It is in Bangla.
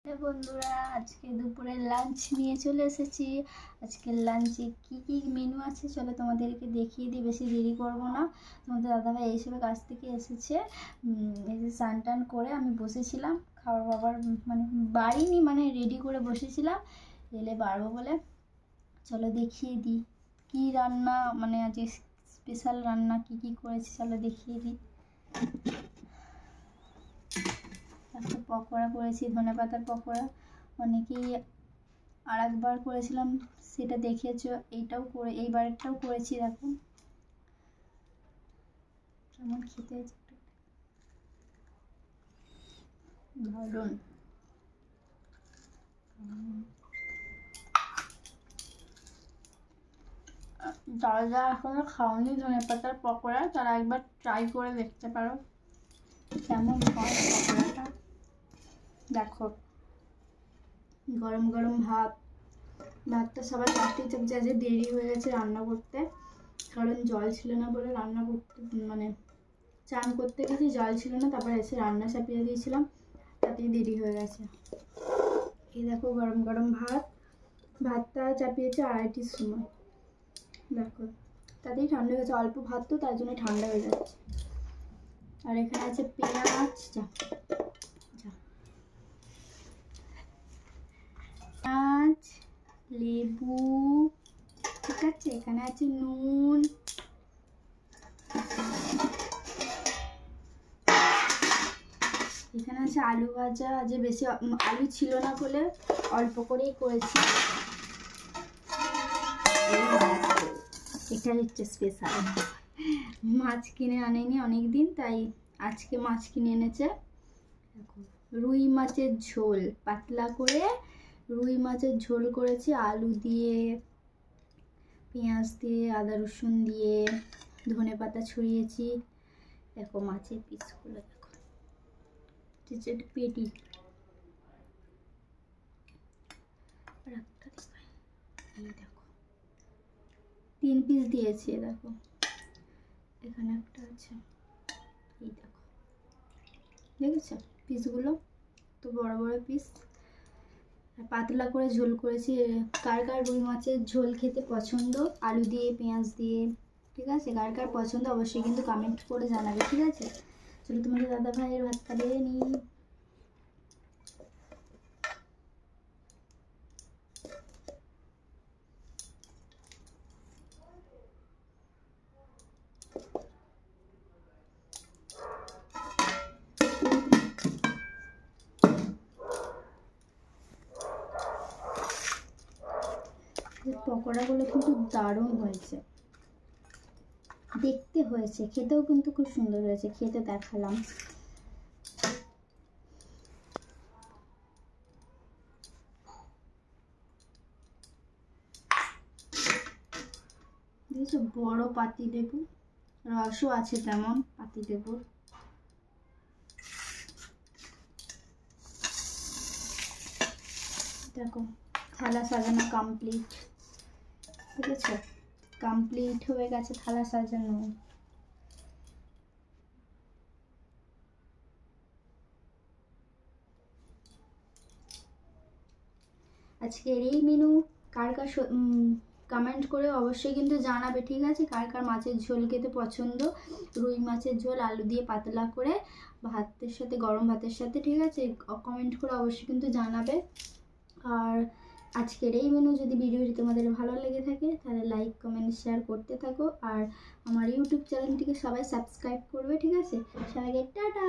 বন্ধুরা, আজকে দুপুরের লাঞ্চ নিয়ে চলে এসেছি। আজকের লাঞ্চে কি কি মেনু আছে চলো তোমাদেরকে দেখিয়ে দিই, বেশি দেরি করব না। তোমাদের দাদাভাই এইসবে কাছ থেকে এসেছে, এসে স্নান টান করে আমি বসেছিলাম খাবার বাবার মানে বাড়িনি, মানে রেডি করে বসেছিলাম, এলে বাড়বো বলে। চলো দেখিয়ে দিই কি রান্না, মানে আজকে স্পেশাল রান্না কি কি করেছি চলো দেখিয়ে দিই। একটা পকোড়া করেছি, ধনেপাতার পকোড়া। অনেকেই আর একবার করেছিলাম, সেটা দেখেছো। এইটাও করে এইবারটাও করেছি, দেখো কেমন খেতে হয়েছে, দারুণ। যারা যারা এখনো খাওনি ধনেপাতার পকোড়া, তারা একবার ট্রাই করে দেখতে পারো কেমন হয় পকোড়াটা। দেখো গরম গরম ভাতটা সবার লাস্টে চাপছে। আজ দেরি হয়ে গেছে রান্না করতে, কারণ জল ছিল না বলে রান্না করতে, মানে চান করতে গেছি জল ছিল না, তারপর এসে রান্না চাপিয়ে দিয়েছিলাম, তাতেই দেরি হয়ে গেছে। এই দেখো গরম গরম ভাতটা চাপিয়েছে 2:30টার সময়। দেখো তাতেই ঠান্ডা হয়ে গেছে, অল্প ভাত তো তার জন্য ঠান্ডা হয়ে যাচ্ছে। আর এখানে আছে পেঁয়াজ, পেঁয়াজ, লেবু, ঠিক আছে, এখানে আছে নুন, এখানে আছে আলু ভাজা। যে বেশি আলু ছিল না বলে অল্প করেই করেছি। এটা হচ্ছে স্পেশাল, মাছ কিনে আনেনি অনেকদিন, তাই আজকে মাছ কিনে এনেছে। দেখো রুই মাছের ঝোল, পাতলা করে রুই মাছের ঝোল করেছি, আলু দিয়ে, পেঁয়াজ দিয়ে, আদা রসুন দিয়ে, ধনেপাতা ছড়িয়েছি। দেখো মাছের পিসগুলো, দেখো পেটি, এই দেখো 3 পিস দিয়েছি। দেখো এখানে একটা আছে, এই দেখো দেখেছো পিসগুলো, তো বড় বড় পিস। পাতলা করে ঝোল করেছি। কার কার রুই মাছের ঝোল খেতে পছন্দ, আলু দিয়ে পেঁয়াজ দিয়ে, ঠিক আছে, কার কার পছন্দ অবশ্যই কিন্তু কমেন্ট করে জানাবে, ঠিক আছে। চলো তোমাদের দাদা ভাইয়ের ভাতটা বেড়ে নিই। পকোড়াগুলো কিন্তু দারুণ হয়েছে, দেখতে হয়েছে, খেতেও কিন্তু খুব সুন্দর হয়েছে, খেতে দেখালাম। দেখেছো বড় পাতি লেবু, রসও আছে তেমন পাতি লেবুর। দেখো থালা সাজানো কমপ্লিট, ঠিক আছে, কমপ্লিট হয়ে গেছে থালা সাজানো। আজকের এই মেনু কার কার কমেন্ট করে অবশ্যই কিন্তু জানাবে, ঠিক আছে, কার কার মাছের ঝোল খেতে পছন্দ। রুই মাছের ঝোল আলু দিয়ে পাতলা করে ভাতের সাথে, গরম ভাতের সাথে, ঠিক আছে, কমেন্ট করে অবশ্যই কিন্তু জানাবে। আর আজকের এই মেনু যদি ভিডিওটি তোমাদের ভালো লেগে থাকে তাহলে লাইক কমেন্ট শেয়ার করতে থাকো, আর আমার ইউটিউব চ্যানেলটিকে সবাই সাবস্ক্রাইব করবে, ঠিক আছে। সবাইকে টাটা।